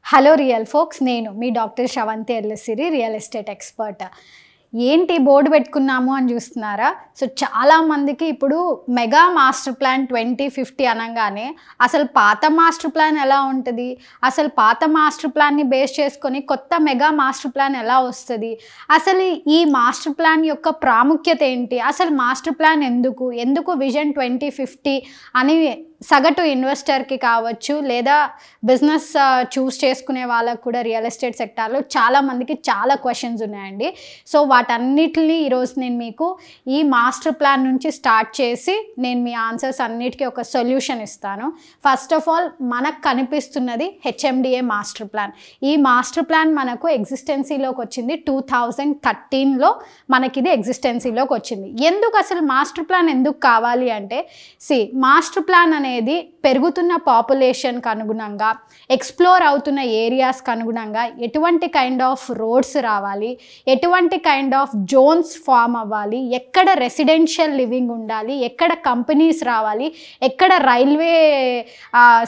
Hello real folks, నేను మీ doctor Sravanthi Ellasiri, real estate expert. ఏంటి బోర్డు పెట్టుకున్నాము అని చూస్తున్నారా? సో చాలామందికి ఇప్పుడు మెగా మాస్టర్ ప్లాన్ 2050 అనగానే అసలు పాత మాస్టర్ ప్లాన్ ఎలా ఉంటుంది, అసలు పాత మాస్టర్ ప్లాన్ని బేస్ చేసుకొని కొత్త మెగా మాస్టర్ ప్లాన్ ఎలా వస్తుంది, అసలు ఈ మాస్టర్ ప్లాన్ యొక్క ప్రాముఖ్యత ఏంటి, అసలు మాస్టర్ ప్లాన్ ఎందుకు విజన్ 2050 అని సగటు ఇన్వెస్టర్కి కావచ్చు లేదా బిజినెస్ చూస్ చేసుకునే వాళ్ళకు కూడా రియల్ ఎస్టేట్ సెక్టార్లో చాలామందికి చాలా క్వశ్చన్స్ ఉన్నాయండి. సో వాటన్నిటిని ఈరోజు నేను మీకు ఈ మాస్టర్ ప్లాన్ నుంచి స్టార్ట్ చేసి నేను మీ ఆన్సర్స్ అన్నిటికీ ఒక సొల్యూషన్ ఇస్తాను. ఫస్ట్ ఆఫ్ ఆల్ మనకు కనిపిస్తున్నది హెచ్ఎండిఏ మాస్టర్ ప్లాన్. ఈ మాస్టర్ ప్లాన్ మనకు ఎగ్జిస్టెన్సీలోకి వచ్చింది 2013లో మనకి ఇది ఎగ్జిస్టెన్సీలోకి వచ్చింది. ఎందుకు అసలు మాస్టర్ ప్లాన్ ఎందుకు కావాలి అంటే, మాస్టర్ ప్లాన్ అనేది పెరుగుతున్న పాపులేషన్కి అనుగుణంగా, ఎక్స్ప్లోర్ అవుతున్న ఏరియాస్కి అనుగుణంగా ఎటువంటి కైండ్ ఆఫ్ రోడ్స్ రావాలి, ఎటువంటి కైండ్ ఆఫ్ జోన్స్ ఫామ్ అవ్వాలి, ఎక్కడ రెసిడెన్షియల్ లివింగ్ ఉండాలి, ఎక్కడ కంపెనీస్ రావాలి, ఎక్కడ రైల్వే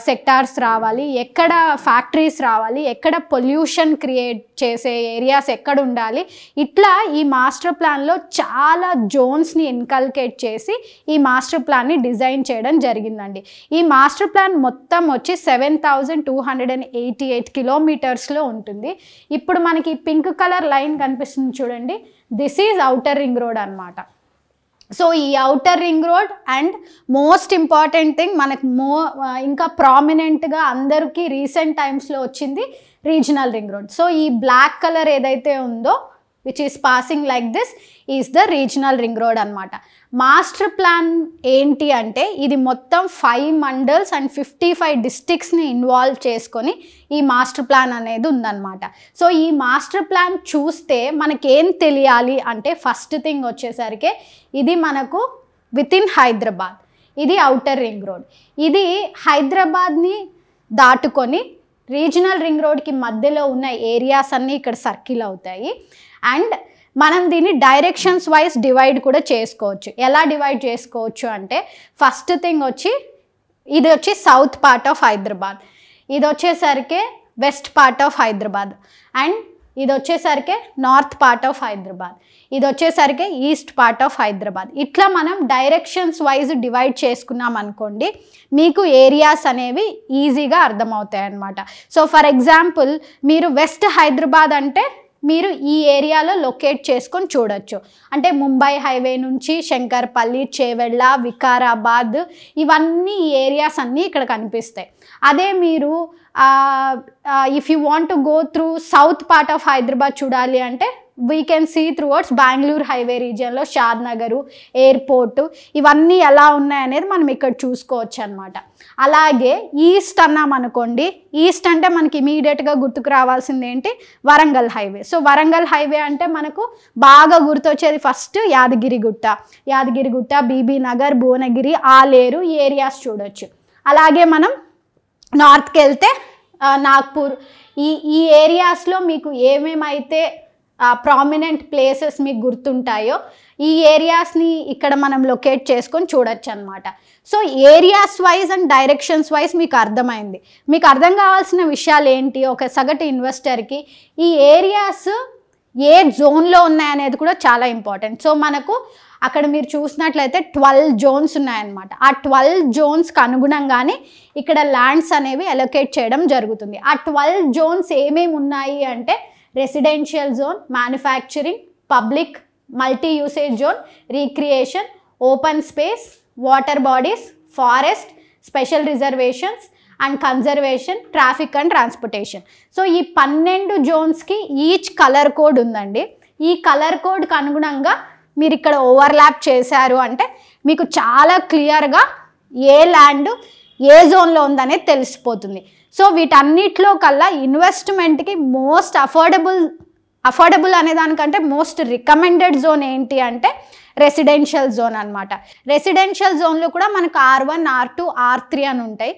సెక్టార్స్ రావాలి, ఎక్కడ ఫ్యాక్టరీస్ రావాలి, ఎక్కడ పొల్యూషన్ క్రియేట్ చేసే ఏరియాస్ ఎక్కడ ఉండాలి, ఇట్లా ఈ మాస్టర్ ప్లాన్లో చాలా జోన్స్ని ఇన్కల్కేట్ చేసి ఈ మాస్టర్ ప్లాన్ని డిజైన్ చేయడం జరిగిందండి. ఈ మాస్టర్ ప్లాన్ మొత్తం వచ్చి 7288 కిలోమీటర్స్లో ఉంటుంది. ఇప్పుడు మనకి పింక్ కలర్ లైన్ కనిపిస్తుంది చూడండి, this is outer ring road అనమాట. సో ఈ outer ring road and most important thing మనకు ఇంకా ప్రామినెంట్గా అందరికీ రీసెంట్ టైమ్స్లో వచ్చింది రీజనల్ రింగ్ రోడ్. సో ఈ బ్లాక్ కలర్ ఏదైతే ఉందో which is passing like this is the regional ring road అనమాట. మాస్టర్ ప్లాన్ ఏంటి అంటే, ఇది మొత్తం 5 మండల్స్ అండ్ 55 డిస్ట్రిక్ట్స్ని ఇన్వాల్వ్ చేసుకొని ఈ మాస్టర్ ప్లాన్ అనేది ఉందన్నమాట. సో ఈ మాస్టర్ ప్లాన్ చూస్తే మనకేం తెలియాలి అంటే, ఫస్ట్ థింగ్ వచ్చేసరికి ఇది మనకు విత్ ఇన్ హైదరాబాద్, ఇది ఔటర్ రింగ్ రోడ్, ఇది హైదరాబాద్ని దాటుకొని రీజనల్ రింగ్ రోడ్కి మధ్యలో ఉన్న ఏరియాస్ అన్నీ ఇక్కడ సర్కిల్ అవుతాయి. అండ్ మనం దీన్ని డైరెక్షన్స్ వైజ్ డివైడ్ కూడా చేసుకోవచ్చు. ఎలా డివైడ్ చేసుకోవచ్చు అంటే, ఫస్ట్ థింగ్ వచ్చి ఇది వచ్చి సౌత్ పార్ట్ ఆఫ్ హైదరాబాద్, ఇది వచ్చేసరికి west part of Hyderabad, and ఇది వచ్చేసరికి నార్త్ పార్ట్ ఆఫ్ హైదరాబాద్, ఇది వచ్చేసరికి ఈస్ట్ పార్ట్ ఆఫ్ హైదరాబాద్. ఇట్లా మనం డైరెక్షన్స్ వైజ్ డివైడ్ చేసుకున్నాం అనుకోండి, మీకు ఏరియాస్ అనేవి ఈజీగా అర్థమవుతాయి అన్నమాట. సో ఫర్ ఎగ్జాంపుల్ మీరు వెస్ట్ హైదరాబాద్ అంటే మీరు ఈ ఏరియాలో లొకేట్ చేసుకొని చూడొచ్చు. అంటే ముంబై హైవే నుంచి శంకర్పల్లి, చేవెళ్ళ, వికారాబాద్, ఇవన్నీ ఈ ఏరియాస్ అన్నీ ఇక్కడ కనిపిస్తాయి. అదే మీరు if you want to go through south part of Hyderabad చూడాలి అంటే we can see towards Bengaluru highway రీజియన్లో షాద్ నగరు, ఎయిర్పోర్టు, ఇవన్నీ ఎలా ఉన్నాయనేది మనం ఇక్కడ చూసుకోవచ్చు అనమాట. అలాగే ఈస్ట్ అన్నాం అనుకోండి, ఈస్ట్ అంటే మనకి ఇమీడియట్గా గుర్తుకు రావాల్సింది ఏంటి, Warangal highway. So Warangal highway అంటే మనకు బాగా గుర్తొచ్చేది ఫస్ట్ యాదగిరిగుట్ట, బీబీ నగర్, భువనగిరి, ఆలేరు, ఈ ఏరియాస్ చూడొచ్చు. అలాగే మనం నార్త్కి వెళ్తే నాగ్పూర్, ఈ ఏరియాస్లో మీకు ఏమేమైతే ప్రామినెంట్ ప్లేసెస్ మీకు గుర్తుంటాయో ఈ ఏరియాస్ని ఇక్కడ మనం లొకేట్ చేసుకొని చూడొచ్చు అనమాట. So areas wise and directions wise మీకు అర్థమైంది. మీకు అర్థం కావాల్సిన విషయాలు ఏంటి, ఒక సగటు ఇన్వెస్టర్కి ఈ ఏరియాస్ ఏ జోన్లో ఉన్నాయనేది కూడా చాలా ఇంపార్టెంట్. సో మనకు అక్కడ మీరు చూసినట్లయితే 12 జోన్స్ ఉన్నాయన్నమాట. ఆ 12 జోన్స్కి అనుగుణంగానే ఇక్కడ ల్యాండ్స్ అనేవి అలొకేట్ చేయడం జరుగుతుంది. ఆ 12 జోన్స్ ఏమేమి ఉన్నాయి అంటే, residential zone, manufacturing, public, multi usage zone, recreation, open space, water bodies, forest, special reservations and conservation, traffic and transportation. So ఈ 12 జోన్స్కి ఈచ్ కలర్ కోడ్ ఉందండి. ఈ కలర్ కోడ్కి అనుగుణంగా మీరు ఇక్కడ ఓవర్లాప్ చేశారు అంటే మీకు చాలా క్లియర్గా ఏ ల్యాండ్ ఏ జోన్లో ఉందనేది తెలిసిపోతుంది. సో వీటన్నిటిలో కల్లా ఇన్వెస్ట్మెంట్కి మోస్ట్ అఫోర్డబుల్ అనే దానికంటే మోస్ట్ రికమెండెడ్ జోన్ ఏంటి అంటే రెసిడెన్షియల్ జోన్ అనమాట. రెసిడెన్షియల్ జోన్లో కూడా మనకు R1, R2, R3 అని ఉంటాయి.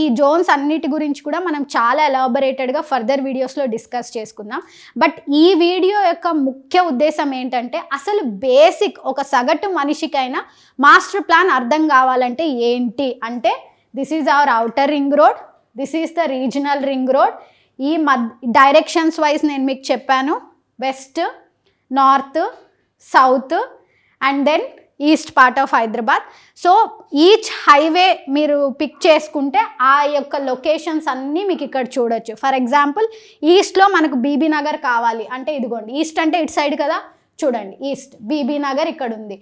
ఈ జోన్స్ అన్నిటి గురించి కూడా మనం చాలా ఎలాబొరేటెడ్గా ఫర్దర్ వీడియోస్లో డిస్కస్ చేసుకుందాం. బట్ ఈ వీడియో యొక్క ముఖ్య ఉద్దేశం ఏంటంటే, అసలు బేసిక్ ఒక సగటు మనిషికైనా మాస్టర్ ప్లాన్ అర్థం కావాలంటే ఏంటి అంటే, this is our outer ring road, this is the regional ring road. ఈ డైరెక్షన్స్ వైజ్ నేను మీకు చెప్పాను, west, north, south and then east part of Hyderabad. So each highway మీరు పిక్ చేసుకుంటే ఆ యొక్క లొకేషన్స్ అన్నీ మీకు ఇక్కడ చూడొచ్చు. ఫర్ ఎగ్జాంపుల్ ఈస్ట్లో మనకు బీబీ నగర్ కావాలి అంటే ఇదిగోండి, ఈస్ట్ అంటే ఇటు సైడ్ కదా, చూడండి ఈస్ట్ బీబీ నగర్ ఇక్కడ ఉంది.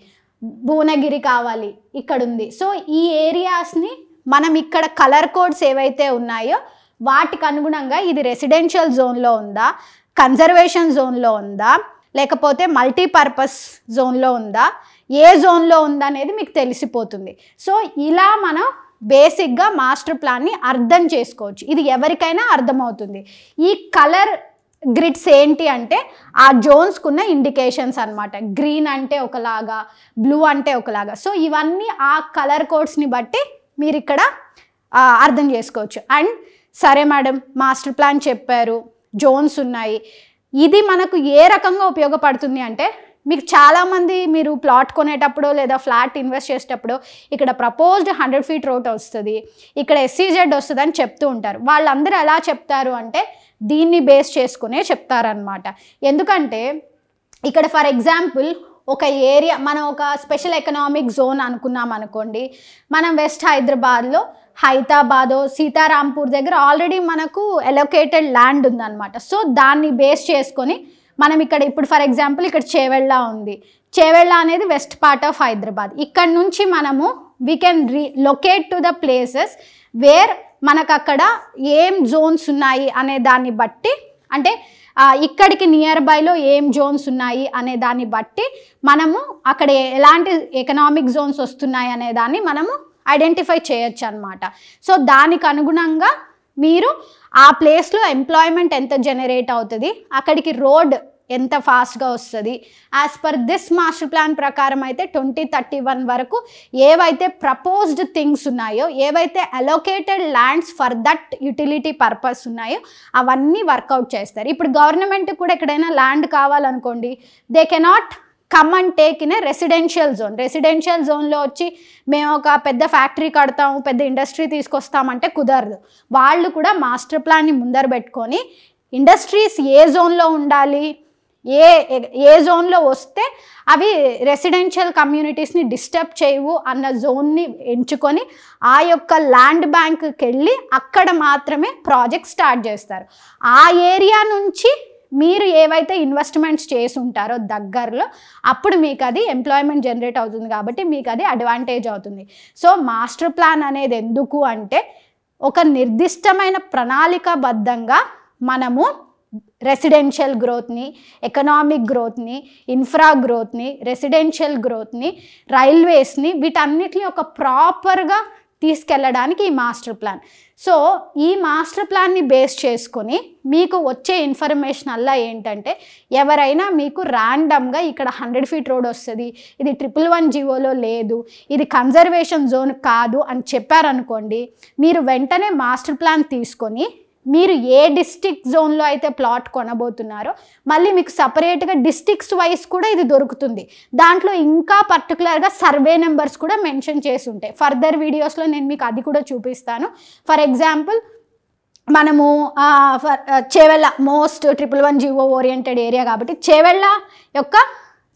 భువనగిరి కావాలి ఇక్కడ ఉంది. సో ఈ ఏరియాస్ని మనం ఇక్కడ కలర్ కోడ్స్ ఏవైతే ఉన్నాయో వాటికి అనుగుణంగా ఇది రెసిడెన్షియల్ జోన్లో ఉందా, కన్జర్వేషన్ జోన్లో ఉందా, లేకపోతే మల్టీపర్పస్ జోన్లో ఉందా, ఏ జోన్లో ఉందనేది మీకు తెలిసిపోతుంది. సో ఇలా మనం బేసిక్గా మాస్టర్ ప్లాన్ని అర్థం చేసుకోవచ్చు. ఇది ఎవరికైనా అర్థమవుతుంది. ఈ కలర్ గ్రిడ్స్ ఏంటి అంటే ఆ జోన్స్కున్న ఇండికేషన్స్ అనమాట. గ్రీన్ అంటే ఒకలాగా, బ్లూ అంటే ఒకలాగా. సో ఇవన్నీ ఆ కలర్ కోడ్స్ని బట్టి మీరు ఇక్కడ అర్థం చేసుకోవచ్చు. అండ్ సరే మేడం మాస్టర్ ప్లాన్ చెప్పారు, జోన్స్ ఉన్నాయి, ఇది మనకు ఏ రకంగా ఉపయోగపడుతుంది అంటే మీకు చాలామంది మీరు ప్లాట్ కొనేటప్పుడు లేదా ఫ్లాట్ ఇన్వెస్ట్ చేసేటప్పుడు ఇక్కడ ప్రపోజ్డ్ 100 feet రోడ్ వస్తుంది, ఇక్కడ SEZ వస్తుంది అని చెప్తూ ఉంటారు. వాళ్ళందరూ ఎలా చెప్తారు అంటే దీన్ని బేస్ చేసుకునే చెప్తారనమాట. ఎందుకంటే ఇక్కడ ఫర్ ఎగ్జాంపుల్ ఒక ఏరియా మనం ఒక స్పెషల్ ఎకనామిక్ జోన్ అనుకున్నాం అనుకోండి, మనం వెస్ట్ హైదరాబాద్లో హైదరాబాదో సీతారాంపూర్ దగ్గర ఆల్రెడీ మనకు ఎలొకేటెడ్ ల్యాండ్ ఉందన్నమాట. సో దాన్ని బేస్ చేసుకొని మనం ఇక్కడ ఇప్పుడు ఫర్ ఎగ్జాంపుల్ ఇక్కడ చేవెళ్ళ ఉంది, చేవెళ్ళ అనేది వెస్ట్ పార్ట్ ఆఫ్ హైదరాబాద్. ఇక్కడ నుంచి మనము we can locate to the places where మనకు అక్కడ ఏం జోన్స్ ఉన్నాయి అనే దాన్ని బట్టి, అంటే ఇక్కడికి నియర్ బైలో ఏం జోన్స్ ఉన్నాయి అనే దాన్ని బట్టి మనము అక్కడ ఎలాంటి ఎకనామిక్ జోన్స్ వస్తున్నాయి అనే దాన్ని మనము ఐడెంటిఫై చేయొచ్చు అనమాట. సో దానికి అనుగుణంగా మీరు ఆ ప్లేస్లో ఎంప్లాయ్మెంట్ ఎంత జనరేట్ అవుతుంది, అక్కడికి రోడ్ ఎంత ఫాస్ట్గా వస్తుంది, as per this master plan ప్రకారం అయితే 2031 వరకు ఏవైతే ప్రపోజ్డ్ థింగ్స్ ఉన్నాయో, ఏవైతే allocated lands for that utility purpose ఉన్నాయో అవన్నీ వర్కౌట్ చేస్తారు. ఇప్పుడు గవర్నమెంట్ కూడా ఎక్కడైనా ల్యాండ్ కావాలనుకోండి, they cannot come and take in a residential zone. Residential జోన్లో వచ్చి మేము ఒక పెద్ద ఫ్యాక్టరీ కడతాము, పెద్ద ఇండస్ట్రీ తీసుకొస్తామంటే కుదరదు. వాళ్ళు కూడా మాస్టర్ ప్లాన్ని ముందర పెట్టుకొని ఇండస్ట్రీస్ ఏ జోన్లో ఉండాలి, ఏ జోన్లో వస్తే అవి రెసిడెన్షియల్ కమ్యూనిటీస్ని డిస్టర్బ్ చేయవు అన్న జోన్ని ఎంచుకొని ఆ యొక్క ల్యాండ్ బ్యాంక్కి వెళ్ళి అక్కడ మాత్రమే ప్రాజెక్ట్ స్టార్ట్ చేస్తారు. ఆ ఏరియా నుంచి మీరు ఏవైతే ఇన్వెస్ట్మెంట్స్ చేసి ఉంటారో దగ్గరలో, అప్పుడు మీకు అది ఎంప్లాయ్మెంట్ జనరేట్ అవుతుంది కాబట్టి మీకు అది అడ్వాంటేజ్ అవుతుంది. సో మాస్టర్ ప్లాన్ అనేది ఎందుకు అంటే ఒక నిర్దిష్టమైన ప్రణాళికాబద్ధంగా మనము రెసిడెన్షియల్ గ్రోత్ని, ఎకనామిక్ గ్రోత్ని, ఇన్ఫ్రా గ్రోత్ని, రెసిడెన్షియల్ గ్రోత్ని, రైల్వేస్ని, వీటన్నిటిని ఒక ప్రాపర్గా తీసుకెళ్ళడానికి ఈ మాస్టర్ ప్లాన్. సో ఈ మాస్టర్ ప్లాన్ని బేస్ చేసుకొని మీకు వచ్చే ఇన్ఫర్మేషన్ అలా ఏంటంటే, ఎవరైనా మీకు ర్యాండమ్గా ఇక్కడ 100 feet రోడ్ వస్తుంది, ఇది 111 జీవోలో లేదు, ఇది కన్జర్వేషన్ జోన్ కాదు అని చెప్పారనుకోండి, మీరు వెంటనే మాస్టర్ ప్లాన్ తీసుకొని మీరు ఏ డిస్ట్రిక్ట్ జోన్లో అయితే ప్లాట్ కొనబోతున్నారో మళ్ళీ మీకు సపరేట్గా డిస్ట్రిక్ట్స్ వైజ్ కూడా ఇది దొరుకుతుంది. దాంట్లో ఇంకా పర్టికులర్గా సర్వే నెంబర్స్ కూడా మెన్షన్ చేసి ఉంటాయి. ఫర్దర్ వీడియోస్లో నేను మీకు అది కూడా చూపిస్తాను. ఫర్ ఎగ్జాంపుల్ మనము Chevella most 111 GO oriented area కాబట్టి చేవెళ్ళ యొక్క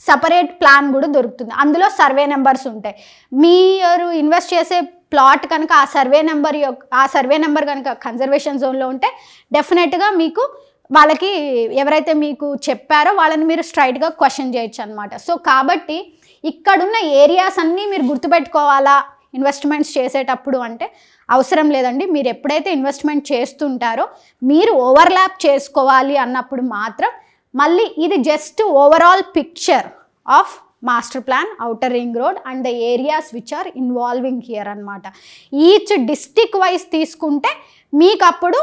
సపరేట్ ప్లాన్ కూడా దొరుకుతుంది. అందులో సర్వే నెంబర్స్ ఉంటాయి. మీరు ఇన్వెస్ట్ చేసే ప్లాట్ కనుక ఆ సర్వే నెంబర్ కనుక కన్జర్వేషన్ జోన్లో ఉంటే డెఫినెట్గా మీకు వాళ్ళకి ఎవరైతే మీకు చెప్పారో వాళ్ళని మీరు స్ట్రైట్గా క్వశ్చన్ చేయొచ్చు అనమాట. సో కాబట్టి ఇక్కడున్న ఏరియాస్ అన్నీ మీరు గుర్తుపెట్టుకోవాలా ఇన్వెస్ట్మెంట్స్ చేసేటప్పుడు అంటే అవసరం లేదండి. మీరు ఎప్పుడైతే ఇన్వెస్ట్మెంట్ చేస్తుంటారో మీరు ఓవర్లాప్ చేసుకోవాలి అన్నప్పుడు మాత్రం మళ్ళీ ఇది just overall picture of master plan, outer ring road and the areas which are involving here అనమాట. ఈచ్ డిస్ట్రిక్ట్ వైజ్ తీసుకుంటే మీకు అప్పుడు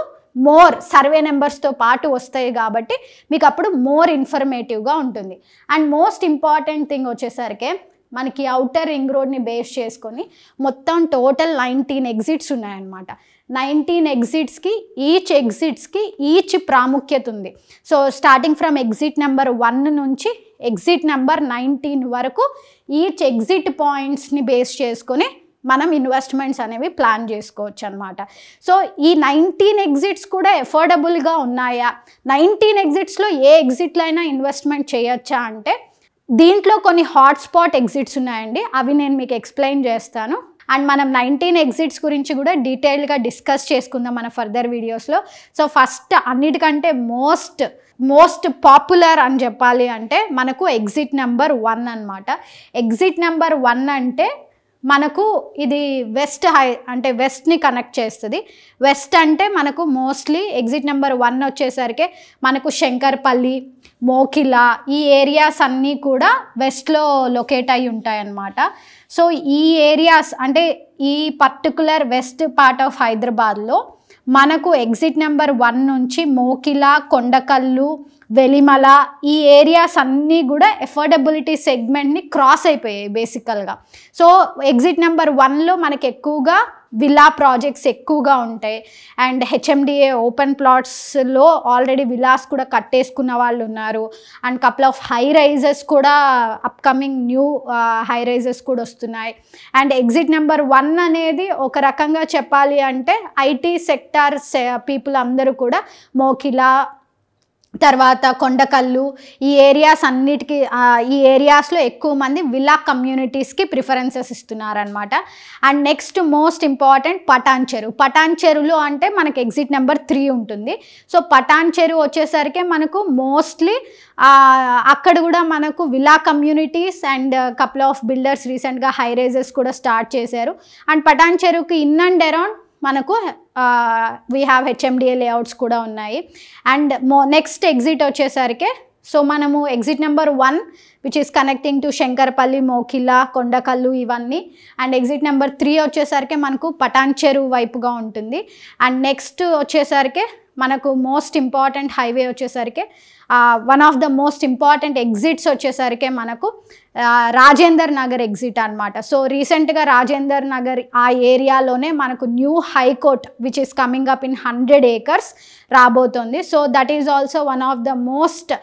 మోర్ సర్వే నెంబర్స్తో పాటు వస్తాయి కాబట్టి మీకు అప్పుడు మోర్ ఇన్ఫర్మేటివ్గా ఉంటుంది. అండ్ మోస్ట్ ఇంపార్టెంట్ థింగ్ వచ్చేసరికి మనకి ఔటర్ రింగ్ రోడ్ని బేస్ చేసుకొని మొత్తం టోటల్ 19 ఎగ్జిట్స్ ఉన్నాయన్నమాట. 19 ఎగ్జిట్స్కి ఈచ్ ప్రాముఖ్యత ఉంది. So starting from exit number 1 నుంచి ఎగ్జిట్ నెంబర్ 19 వరకు ఈచ్ ఎగ్జిట్ పాయింట్స్ని బేస్ చేసుకొని మనం ఇన్వెస్ట్మెంట్స్ అనేవి ప్లాన్ చేసుకోవచ్చు అనమాట. సో ఈ 19 ఎగ్జిట్స్ కూడా ఎఫోర్డబుల్గా ఉన్నాయా, 19 ఎగ్జిట్స్లో ఏ ఎగ్జిట్లో అయినా ఇన్వెస్ట్మెంట్ చేయొచ్చా అంటే దీంట్లో కొన్ని హాట్స్పాట్ ఎగ్జిట్స్ ఉన్నాయండి, అవి నేను మీకు ఎక్స్ప్లెయిన్ చేస్తాను. అండ్ మనం 19 ఎగ్జిట్స్ గురించి కూడా డీటెయిల్గా డిస్కస్ చేసుకుందాం మన ఫర్దర్ వీడియోస్లో. సో ఫస్ట్ అన్నిటికంటే మోస్ట్ పాపులర్ అని చెప్పాలి అంటే మనకు ఎగ్జిట్ నెంబర్ 1 అనమాట. ఎగ్జిట్ నెంబర్ 1 అంటే మనకు ఇది అంటే వెస్ట్ని కనెక్ట్ చేస్తుంది. వెస్ట్ అంటే మనకు మోస్ట్లీ ఎగ్జిట్ నెంబర్ 1 వచ్చేసరికి మనకు శంకర్పల్లి, మోకిలా ఈ ఏరియాస్ అన్నీ కూడా వెస్ట్లో లొకేట్ అయి ఉంటాయి అన్నమాట. సో ఈ ఏరియాస్ అంటే ఈ పర్టికులర్ వెస్ట్ పార్ట్ ఆఫ్ హైదరాబాద్లో మనకు ఎగ్జిట్ నెంబర్ 1 నుంచి మోకిలా, కొండకల్లు, వెలిమల ఈ ఏరియాస్ అన్నీ కూడా ఎఫోర్డబిలిటీ సెగ్మెంట్ని క్రాస్ అయిపోయాయి బేసికల్గా. సో ఎగ్జిట్ నెంబర్ 1లో మనకి ఎక్కువగా విల్లా ప్రాజెక్ట్స్ ఎక్కువగా ఉంటాయి. అండ్ హెచ్ఎండిఏ ఓపెన్ ప్లాట్స్లో ఆల్రెడీ విల్లాస్ కూడా కట్టేసుకున్న వాళ్ళు ఉన్నారు. And couple of high rises కూడా అప్కమింగ్ న్యూ హై రైజెస్ కూడా వస్తున్నాయి. అండ్ ఎగ్జిట్ నెంబర్ 1 అనేది ఒక రకంగా చెప్పాలి అంటే ఐటీ సెక్టార్ పీపుల్ అందరూ కూడా మోకిలా, తర్వాత కొండకల్లు ఈ ఏరియాస్ అన్నిటికీ ఈ ఏరియాస్లో ఎక్కువ మంది విల్లా కమ్యూనిటీస్కి ప్రిఫరెన్సెస్ ఇస్తున్నారనమాట. And next most important Patan చెరువులో అంటే మనకి ఎగ్జిట్ నెంబర్ 3 ఉంటుంది. సో పటాన్ చెరువు వచ్చేసరికి మనకు మోస్ట్లీ అక్కడ కూడా మనకు villa communities and couple of builders రీసెంట్గా హై రైజెస్ కూడా స్టార్ట్ చేశారు. అండ్ పటాన్ చెరువుకి ఇన్ అండ్ అరౌండ్ మనకు వీ హ్యావ్ హెచ్ఎండిఏ లేఅవుట్స్ కూడా ఉన్నాయి. అండ్ నెక్స్ట్ ఎగ్జిట్ వచ్చేసరికి సో మనము exit number 1 which is connecting to Shankarpalli, Mokila, Kondakal ఇవన్నీ. అండ్ ఎగ్జిట్ నెంబర్ 3 వచ్చేసరికి మనకు పటాన్ చెరువు వైపుగా ఉంటుంది. అండ్ నెక్స్ట్ వచ్చేసరికి మనకు మోస్ట్ ఇంపార్టెంట్ హైవే వచ్చేసరికి one of the most important exits వచ్చేసరికి మనకు రాజేందర్ నగర్ ఎగ్జిట్ అనమాట. సో రీసెంట్గా రాజేందర్ నగర్ ఆ ఏరియాలోనే మనకు new high court which is coming up in 100 acres రాబోతుంది. So that is also one of the most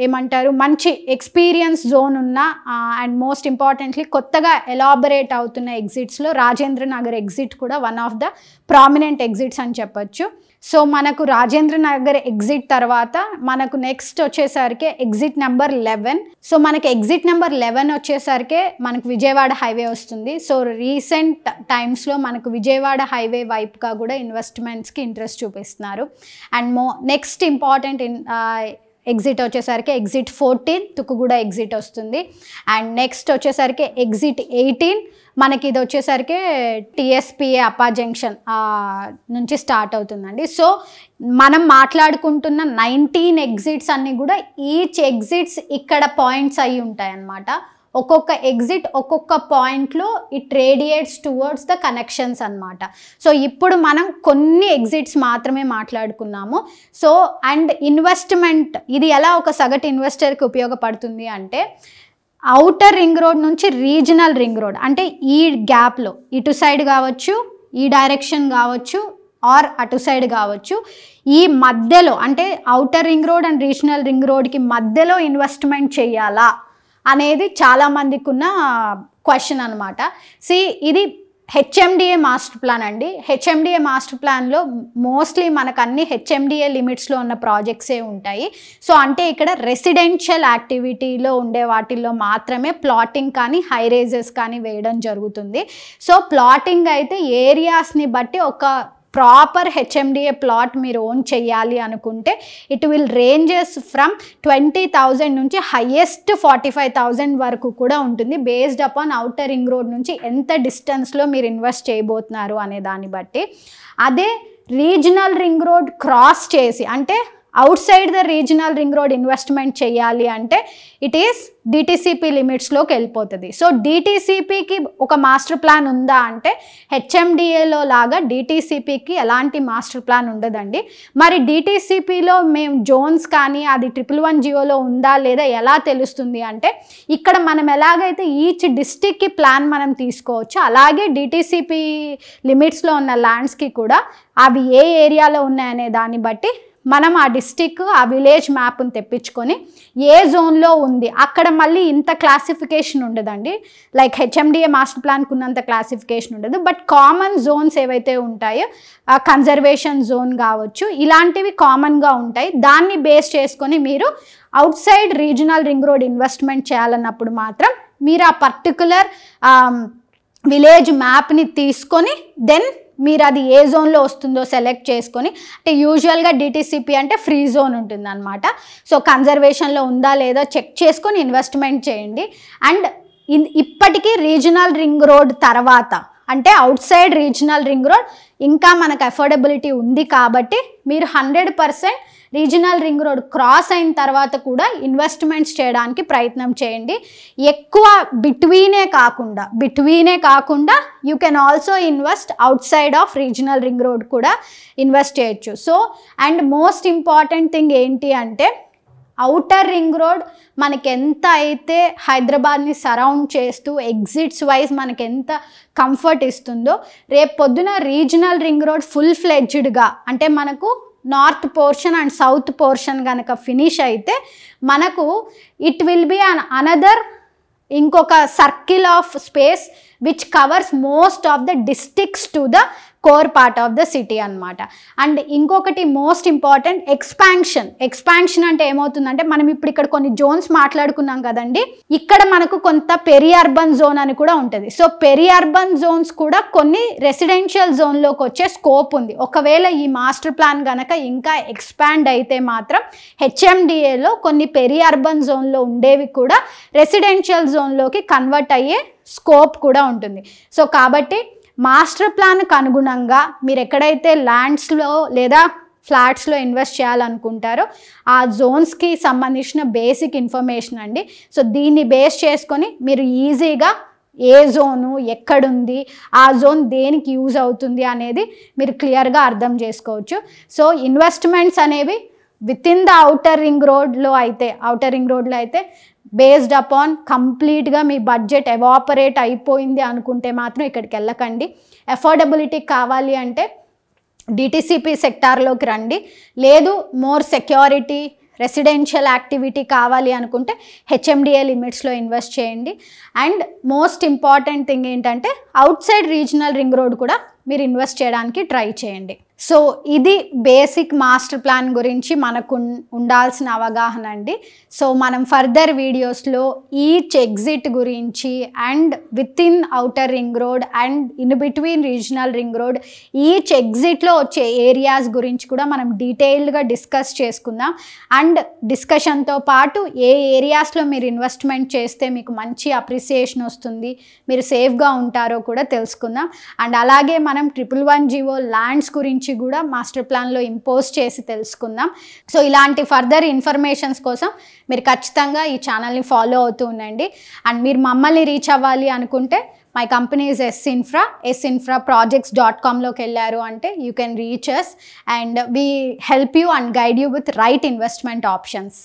ఏమంటారు మంచి ఎక్స్పీరియన్స్ జోన్ ఉన్న అండ్ మోస్ట్ ఇంపార్టెంట్లీ కొత్తగా ఎలాబరేట్ అవుతున్న ఎగ్జిట్స్లో రాజేంద్ర నగర్ ఎగ్జిట్ కూడా one of the prominent exits అని చెప్పొచ్చు. సో మనకు రాజేంద్ర నగర్ ఎగ్జిట్ తర్వాత మనకు నెక్స్ట్ వచ్చేసరికి ఎగ్జిట్ నెంబర్ 11. సో మనకి ఎగ్జిట్ నెంబర్ 11 వచ్చేసరికి మనకు విజయవాడ హైవే వస్తుంది. సో రీసెంట్ టైమ్స్లో మనకు విజయవాడ హైవే వైపుగా కూడా ఇన్వెస్ట్మెంట్స్కి ఇంట్రెస్ట్ చూపిస్తున్నారు. అండ్ నెక్స్ట్ ఇంపార్టెంట్ ఎగ్జిట్ వచ్చేసరికి ఎగ్జిట్ 14 తుక్కుగూడ ఎగ్జిట్ వస్తుంది. అండ్ నెక్స్ట్ వచ్చేసరికి ఎగ్జిట్ 18 మనకి ఇది వచ్చేసరికి టీఎస్పీఏ అప్పా జంక్షన్ నుంచి స్టార్ట్ అవుతుందండి. సో మనం మాట్లాడుకుంటున్న 19 ఎగ్జిట్స్ అన్నీ కూడా ఈచ్ ఎగ్జిట్స్ ఇక్కడ పాయింట్స్ అయి ఉంటాయి అన్నమాట. ఒక్కొక్క ఎగ్జిట్ ఒక్కొక్క పాయింట్లో it radiates towards the connections అనమాట. సో ఇప్పుడు మనం కొన్ని ఎగ్జిట్స్ మాత్రమే మాట్లాడుకున్నాము. సో అండ్ ఇన్వెస్ట్మెంట్ ఇది ఎలా ఒక సగటు ఇన్వెస్టర్కి ఉపయోగపడుతుంది అంటే ఔటర్ రింగ్ రోడ్ నుంచి రీజనల్ రింగ్ రోడ్ అంటే ఈ గ్యాప్లో ఇటు సైడ్ కావచ్చు, ఈ డైరెక్షన్ కావచ్చు, ఆర్ అటు సైడ్ కావచ్చు, ఈ మధ్యలో అంటే outer ring road and regional ring రోడ్కి మధ్యలో ఇన్వెస్ట్మెంట్ చేయాలా అనేది చాలామందికి ఉన్న క్వశ్చన్ అనమాట. ఇది హెచ్ఎండిఏ మాస్టర్ ప్లాన్ అండి. హెచ్ఎండిఏ మాస్టర్ ప్లాన్లో మోస్ట్లీ మనకు అన్ని హెచ్ఎండిఏ లిమిట్స్లో ఉన్న ప్రాజెక్ట్సే ఉంటాయి. సో అంటే ఇక్కడ రెసిడెన్షియల్ యాక్టివిటీలో ఉండే వాటిల్లో మాత్రమే ప్లాటింగ్ కానీ హై రైజెస్ కానీ వేయడం జరుగుతుంది. సో ప్లాటింగ్ అయితే ఏరియాస్ని బట్టి ఒక ప్రాపర్ హెచ్ఎండిఏ ప్లాట్ మీరు ఓన్ చేయాలి అనుకుంటే ఇట్ విల్ రేంజెస్ ఫ్రమ్ 20,000 నుంచి హైయెస్ట్ 45,000 వరకు కూడా ఉంటుంది. Based upon outer ring road నుంచి ఎంత డిస్టెన్స్లో మీరు ఇన్వెస్ట్ చేయబోతున్నారు అనే దాన్ని బట్టి. అదే రీజనల్ రింగ్ రోడ్ క్రాస్ చేసి అంటే out side the regional ring road investment చేయాలి అంటే ఇట్ ఈస్ డిటిసిపి లిమిట్స్లోకి వెళ్ళిపోతుంది. సో డిటిసిపికి ఒక మాస్టర్ ప్లాన్ ఉందా అంటే హెచ్ఎండిఏలో లాగా డిటిసిపికి ఎలాంటి మాస్టర్ ప్లాన్ ఉండదండి. మరి డిటిసిపిలో మేము జోన్స్ కానీ అది 111 జియోలో ఉందా లేదా ఎలా తెలుస్తుంది అంటే ఇక్కడ మనం ఎలాగైతే ఈచ్ డిస్టిక్కి ప్లాన్ మనం తీసుకోవచ్చు అలాగే డిటిసిపి లిమిట్స్లో ఉన్న ల్యాండ్స్కి కూడా అవి ఏ ఏరియాలో ఉన్నాయనే దాన్ని బట్టి మనం ఆ డిస్టిక్ ఆ విలేజ్ మ్యాప్ని తెప్పించుకొని ఏ జోన్లో ఉంది అక్కడ మళ్ళీ ఇంత క్లాసిఫికేషన్ ఉండదండి. లైక్ హెచ్ఎండిఏ మాస్టర్ ప్లాన్కి ఉన్నంత క్లాసిఫికేషన్ ఉండదు. బట్ కామన్ జోన్స్ ఏవైతే ఉంటాయో కన్జర్వేషన్ జోన్ కావచ్చు, ఇలాంటివి కామన్గా ఉంటాయి. దాన్ని బేస్ చేసుకొని మీరు outside regional ring road investment చేయాలన్నప్పుడు మాత్రం మీరు ఆ పర్టికులర్ విలేజ్ మ్యాప్ని తీసుకొని దెన్ మీరు అది ఏ జోన్లో వస్తుందో సెలెక్ట్ చేసుకొని, అంటే యూజువల్గా డిటీసీపీ అంటే ఫ్రీ జోన్ ఉంటుంది అనమాట. సో కన్జర్వేషన్లో ఉందా లేదా చెక్ చేసుకొని ఇన్వెస్ట్మెంట్ చేయండి. అండ్ ఇప్పటికీ రీజనల్ రింగ్ రోడ్ తర్వాత అంటే out side regional ring road ఇంకా మనకు అఫోర్డబిలిటీ ఉంది కాబట్టి మీరు 100% రీజనల్ రింగ్ రోడ్ క్రాస్ అయిన తర్వాత కూడా ఇన్వెస్ట్మెంట్స్ చేయడానికి ప్రయత్నం చేయండి. ఎక్కువ బిట్వీనే కాకుండా you can also invest out side of regional ring road కూడా ఇన్వెస్ట్ చేయొచ్చు. So and most important thing ఏంటి అంటే ఔటర్ రింగ్ రోడ్ మనకి ఎంత అయితే హైదరాబాద్ని సరౌండ్ చేస్తూ ఎగ్జిట్స్ వైజ్ మనకి ఎంత కంఫర్ట్ ఇస్తుందో, రేపు పొద్దున రీజనల్ రింగ్ రోడ్ ఫుల్ ఫ్లెడ్జ్డ్గా అంటే మనకు north portion and south portion కనుక ఫినిష్ అయితే మనకు ఇట్ విల్ బి అనదర్ ఇంకొక circle of space which covers most of the districts to the core part of the city అనమాట. అండ్ ఇంకొకటి most important expansion అంటే ఏమవుతుందంటే మనం ఇప్పుడు ఇక్కడ కొన్ని జోన్స్ మాట్లాడుకున్నాం కదండి, ఇక్కడ మనకు కొంత పెరి అర్బన్ జోన్ అని కూడా ఉంటుంది. సో పెరి అర్బన్ జోన్స్ కూడా కొన్ని రెసిడెన్షియల్ జోన్లోకి వచ్చే స్కోప్ ఉంది. ఒకవేళ ఈ మాస్టర్ ప్లాన్ కనుక ఇంకా ఎక్స్పాండ్ అయితే మాత్రం హెచ్ఎండిఏలో కొన్ని పెరి అర్బన్ జోన్లో ఉండేవి కూడా రెసిడెన్షియల్ జోన్లోకి కన్వర్ట్ అయ్యే స్కోప్ కూడా ఉంటుంది. సో కాబట్టి మాస్టర్ ప్లాన్కు అనుగుణంగా మీరు ఎక్కడైతే ల్యాండ్స్లో లేదా ఫ్లాట్స్లో ఇన్వెస్ట్ చేయాలనుకుంటారో ఆ జోన్స్కి సంబంధించిన బేసిక్ ఇన్ఫర్మేషన్ అండి. సో దీన్ని బేస్ చేసుకొని మీరు ఈజీగా ఏ జోను ఎక్కడుంది, ఆ జోన్ దేనికి యూజ్ అవుతుంది అనేది మీరు క్లియర్గా అర్థం చేసుకోవచ్చు. సో ఇన్వెస్ట్మెంట్స్ అనేవి with in the outer ring రోడ్లో అయితే బేస్డ్ అపాన్ కంప్లీట్గా మీ బడ్జెట్ ఎవాపరేట్ అయిపోయింది అనుకుంటే మాత్రం ఇక్కడికి వెళ్ళకండి. అఫోర్డబిలిటీ కావాలి అంటే డిటీసీపీ సెక్టార్లోకి రండి. లేదు మోర్ సెక్యూరిటీ రెసిడెన్షియల్ యాక్టివిటీ కావాలి అనుకుంటే హెచ్ఎండిఏ లిమిట్స్లో ఇన్వెస్ట్ చేయండి. అండ్ మోస్ట్ ఇంపార్టెంట్ థింగ్ ఏంటంటే out side regional ring road కూడా మీరు ఇన్వెస్ట్ చేయడానికి ట్రై చేయండి. సో ఇది బేసిక్ మాస్టర్ ప్లాన్ గురించి మనకు ఉండాల్సిన అవగాహన అండి. సో మనం ఫర్దర్ వీడియోస్లో ఈచ్ ఎగ్జిట్ గురించి and with in outer ring road and in between regional ring road each ఎగ్జిట్లో వచ్చే ఏరియాస్ గురించి కూడా మనం డీటెయిల్డ్గా డిస్కస్ చేసుకుందాం. అండ్ డిస్కషన్తో పాటు ఏ ఏరియాస్లో మీరు ఇన్వెస్ట్మెంట్ చేస్తే మీకు మంచి అప్రిసియేషన్ వస్తుంది, మీరు సేఫ్గా ఉంటారో కూడా తెలుసుకుందాం. అండ్ అలాగే మనం 111 ల్యాండ్స్ గురించి కూడా మాస్టర్ ప్లాన్లో ఇంపోజ్ చేసి తెలుసుకుందాం. సో ఇలాంటి ఫర్దర్ ఇన్ఫర్మేషన్స్ కోసం మీరు ఖచ్చితంగా ఈ ఛానల్ని ఫాలో అవుతూ ఉండండి. అండ్ మీరు మమ్మల్ని రీచ్ అవ్వాలి అనుకుంటే మై కంపెనీ ఈజ్ sinfraprojects.com లోకి వెళ్ళారు అంటే you can reach us and we help you and guide you with right investment options.